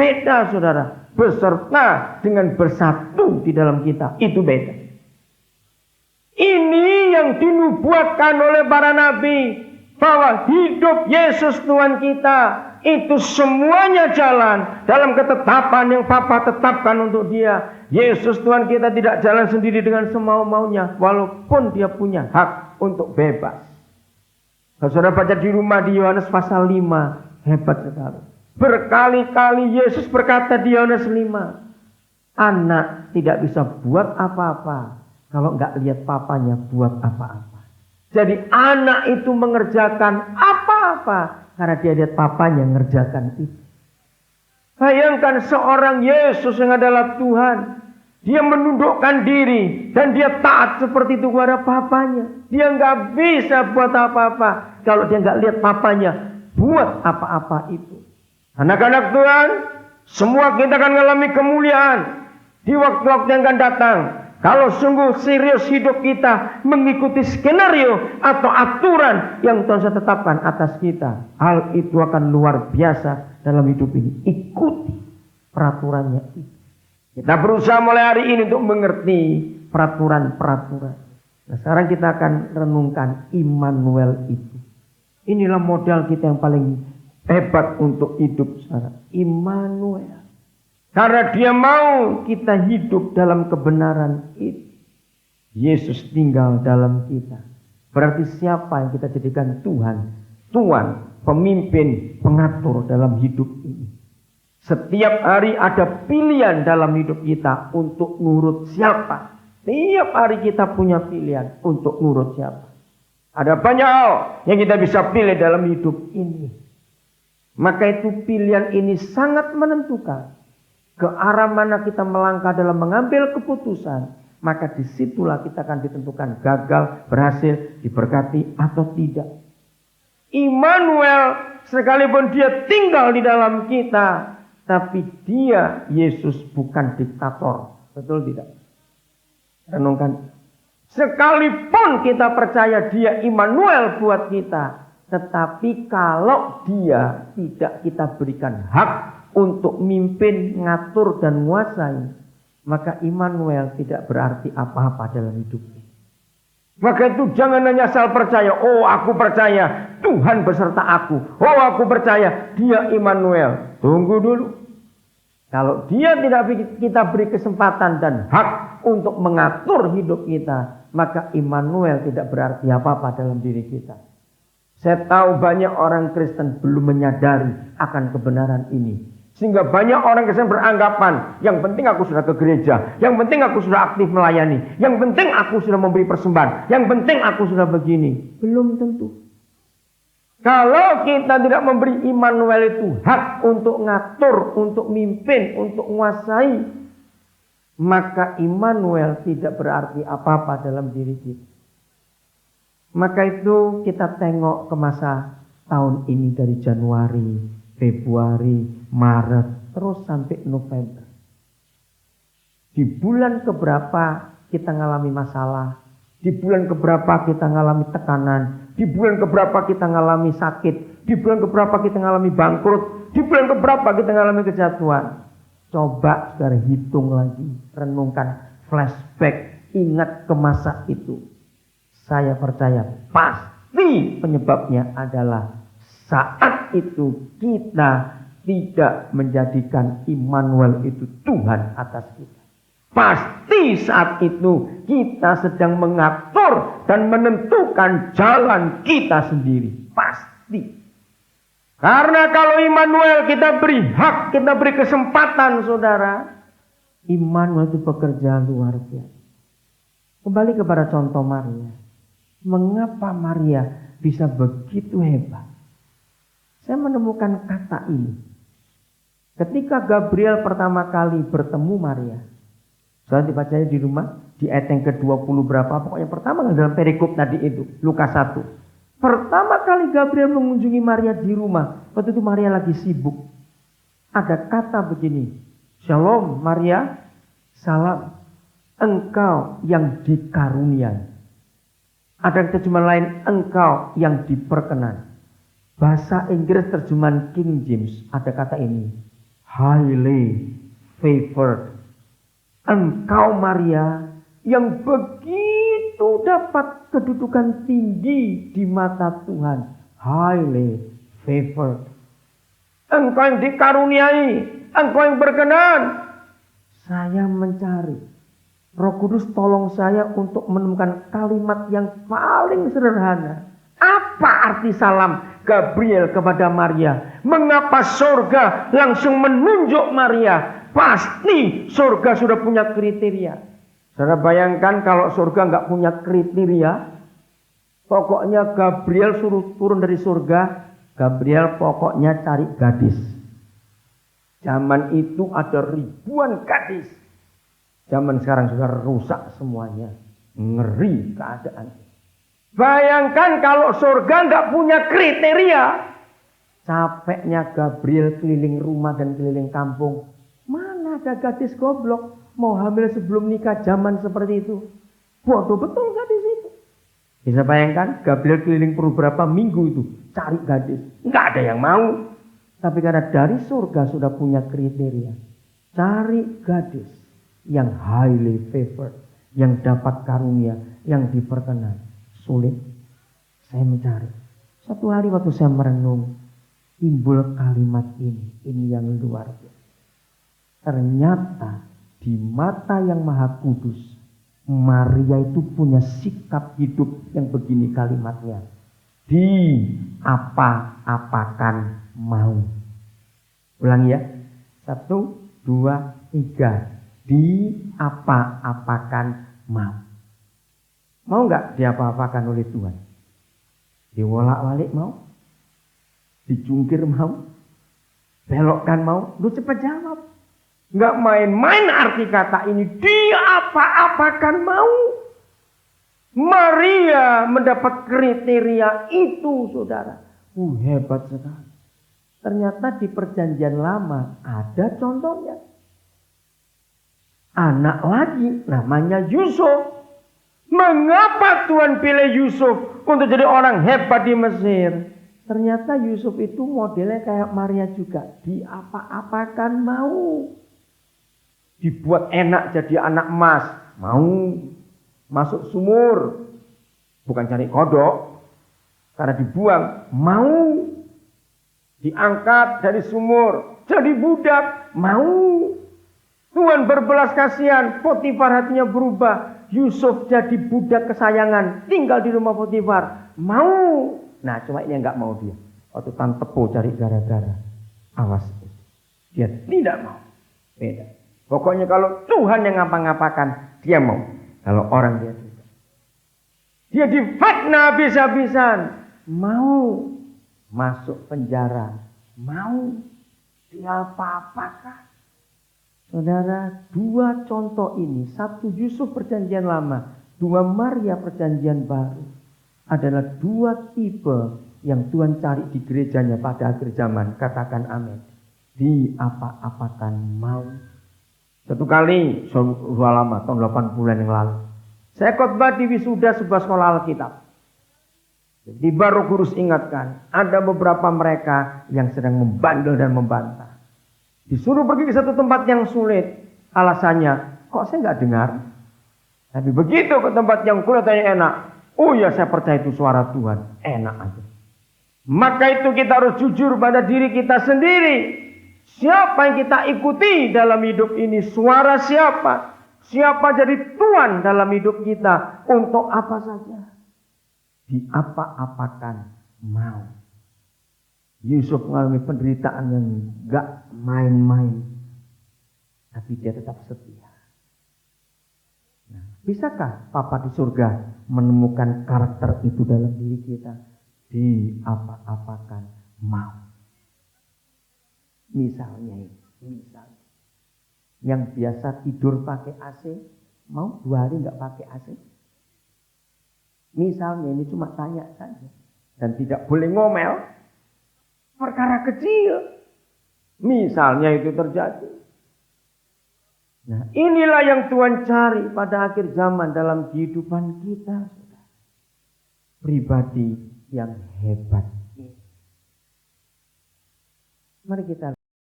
beda saudara. Beserta dengan bersatu di dalam kita, itu beda. Ini yang dinubuatkan oleh para nabi, bahwa hidup Yesus Tuhan kita itu semuanya jalan dalam ketetapan yang Bapa tetapkan untuk dia. Yesus Tuhan kita tidak jalan sendiri dengan semau-maunya, walaupun dia punya hak untuk bebas. Kalau saudara baca di rumah di Yohanes pasal 5, hebat sekali. Berkali-kali Yesus berkata di Yohanes 5, anak tidak bisa buat apa-apa kalau nggak lihat papanya buat apa-apa. Jadi anak itu mengerjakan apa-apa karena dia lihat papanya mengerjakan itu. Bayangkan seorang Yesus yang adalah Tuhan. Dia menundukkan diri dan dia taat seperti itu kepada papanya. Dia nggak bisa buat apa-apa kalau dia nggak lihat papanya buat apa-apa itu. Anak-anak Tuhan, semua kita akan mengalami kemuliaan di waktu-waktu yang akan datang. Kalau sungguh serius hidup kita mengikuti skenario atau aturan yang Tuhan sudah tetapkan atas kita, hal itu akan luar biasa dalam hidup ini. Ikuti peraturannya itu. Kita berusaha mulai hari ini untuk mengerti peraturan-peraturan. Nah, sekarang kita akan renungkan Immanuel itu. Inilah modal kita yang paling hebat untuk hidup sekarang. Immanuel. Karena dia mau kita hidup dalam kebenaran itu. Yesus tinggal dalam kita. Berarti siapa yang kita jadikan Tuhan? Tuhan, pemimpin, pengatur dalam hidup ini. Setiap hari ada pilihan dalam hidup kita untuk nurut siapa. Setiap hari kita punya pilihan untuk nurut siapa. Ada banyak hal yang kita bisa pilih dalam hidup ini. Maka itu pilihan ini sangat menentukan ke arah mana kita melangkah dalam mengambil keputusan, maka disitulah kita akan ditentukan gagal, berhasil, diberkati atau tidak. Immanuel sekalipun dia tinggal di dalam kita, tapi dia Yesus bukan diktator. Betul tidak? Renungkan. Sekalipun kita percaya dia Immanuel buat kita, tetapi kalau dia tidak kita berikan hak untuk mimpin, ngatur dan menguasai, maka Immanuel tidak berarti apa-apa dalam hidup ini. Maka itu jangan hanya asal percaya, oh aku percaya Tuhan beserta aku, oh aku percaya dia Immanuel. Tunggu dulu. Kalau dia tidak kita beri kesempatan dan hak untuk mengatur hidup kita, maka Immanuel tidak berarti apa-apa dalam diri kita. Saya tahu banyak orang Kristen belum menyadari akan kebenaran ini. Sehingga banyak orang Kristen beranggapan, yang penting aku sudah ke gereja, yang penting aku sudah aktif melayani, yang penting aku sudah memberi persembahan, yang penting aku sudah begini. Belum tentu. Kalau kita tidak memberi Immanuel itu hak untuk ngatur, untuk mimpin, untuk menguasai, maka Immanuel tidak berarti apa-apa dalam diri kita. Maka itu kita tengok ke masa tahun ini dari Januari, Februari, Maret, terus sampai November. Di bulan keberapa kita ngalami masalah, di bulan keberapa kita ngalami tekanan, di bulan keberapa kita ngalami sakit, di bulan keberapa kita ngalami bangkrut, di bulan keberapa kita ngalami kejatuhan. Coba saudara hitung lagi, renungkan, flashback, ingat ke masa itu. Saya percaya pasti penyebabnya adalah saat itu kita tidak menjadikan Immanuel itu Tuhan atas kita. Pasti saat itu kita sedang mengatur dan menentukan jalan kita sendiri. Pasti. Karena kalau Immanuel kita beri hak, kita beri kesempatan saudara, Immanuel itu bekerja luar biasa. Kembali kepada contoh Maria. Mengapa Maria bisa begitu hebat? Saya menemukan kata ini. Ketika Gabriel pertama kali bertemu Maria. Saya dibacanya di rumah. Di ayat yang ke-20 berapa. Pokoknya pertama dalam perikop tadi itu. Lukas 1. Pertama kali Gabriel mengunjungi Maria di rumah. Waktu itu Maria lagi sibuk. Ada kata begini. Shalom Maria. Salam. Engkau yang dikaruniai. Ada terjemahan lain. Engkau yang diperkenan. Bahasa Inggris terjemahan King James ada kata ini. highly favored. Engkau Maria yang begitu dapat kedudukan tinggi di mata Tuhan. Highly favored. Engkau yang dikaruniai. Engkau yang berkenan. Saya mencari. Roh Kudus tolong saya untuk menemukan kalimat yang paling sederhana. Apa arti salam Gabriel kepada Maria? Mengapa surga langsung menunjuk Maria? Pasti surga sudah punya kriteria. Saudara bayangkan kalau surga nggak punya kriteria. Pokoknya Gabriel suruh turun dari surga. Gabriel pokoknya cari gadis. Zaman itu ada ribuan gadis. Zaman sekarang sudah rusak semuanya. Ngeri keadaan. Bayangkan kalau surga nggak punya kriteria. Capeknya Gabriel keliling rumah dan keliling kampung. Mana ada gadis goblok mau hamil sebelum nikah zaman seperti itu. Bodoh betul gadis itu. Bisa bayangkan Gabriel keliling beberapa minggu itu cari gadis. Nggak ada yang mau. Tapi karena dari surga sudah punya kriteria. Cari gadis yang highly favored. Yang dapat karunia. Yang diperkenan. Sulit. Saya mencari. Satu hari waktu saya merenung. Timbul kalimat ini. Ini yang luar biasa. Ternyata di mata yang maha kudus. Maria itu punya sikap hidup yang begini kalimatnya. Di apa-apakan mau. Ulangi ya. 1, 2, 3. Di apa-apakan mau. Mau nggak diapa-apakan oleh Tuhan? Diwolak-walik mau? Dicungkir mau? Belokkan mau? Lu cepat jawab. Nggak main-main arti kata ini. Diapa-apakan mau. Maria mendapat kriteria itu, saudara. Hebat sekali. Ternyata di perjanjian lama ada contohnya. Anak lagi namanya Yusuf. Mengapa Tuhan pilih Yusuf untuk jadi orang hebat di Mesir? Ternyata Yusuf itu modelnya kayak Maria juga. Diapa-apakan mau. Dibuat enak jadi anak emas. Mau. Masuk sumur. Bukan cari kodok. Karena dibuang. Mau. Diangkat dari sumur. Jadi budak. Mau. Tuhan berbelas kasihan. Potifar hatinya berubah. Yusuf jadi budak kesayangan. Tinggal di rumah Potifar. Mau. Nah cuma ini yang gak mau dia. Waktu Tan Tepo cari gara-gara. Awas. Dia tidak mau. Beda. Pokoknya kalau Tuhan yang ngapa-ngapakan. Dia mau. Kalau orang dia tidak. Dia difitnah habis-habisan. Mau. Masuk penjara. Mau. Diapa-apakan. Saudara, 2 contoh ini. 1 Yusuf perjanjian lama. 2 Maria perjanjian baru. Adalah 2 tipe yang Tuhan cari di gerejanya pada akhir zaman. Katakan amin. Diapa-apakan mau. Satu kali, sudah lama, tahun 80-an yang lalu. Saya khotbah di wisuda sebuah sekolah Alkitab. Di Roh Kudus ingatkan, ada beberapa mereka yang sedang membandel dan membantah. Disuruh pergi ke satu tempat yang sulit. Alasannya, kok saya nggak dengar? Tapi begitu ke tempat yang kelihatannya enak. Oh ya saya percaya itu suara Tuhan. Enak aja. Maka itu kita harus jujur pada diri kita sendiri. Siapa yang kita ikuti dalam hidup ini? Suara siapa? Siapa jadi Tuhan dalam hidup kita? Untuk apa saja? Diapa-apakan mau. Yusuf mengalami penderitaan yang gak main-main. Tapi dia tetap setia. Nah, bisakah Papa di surga menemukan karakter itu dalam diri kita? Diapa-apakan mau. Misalnya yang biasa tidur pakai AC, mau 2 hari gak pakai AC? Misalnya ini cuma tanya saja. Dan tidak boleh ngomel. Perkara kecil. Misalnya itu terjadi. Nah inilah yang Tuhan cari pada akhir zaman dalam kehidupan kita. Pribadi yang hebat. Mari kita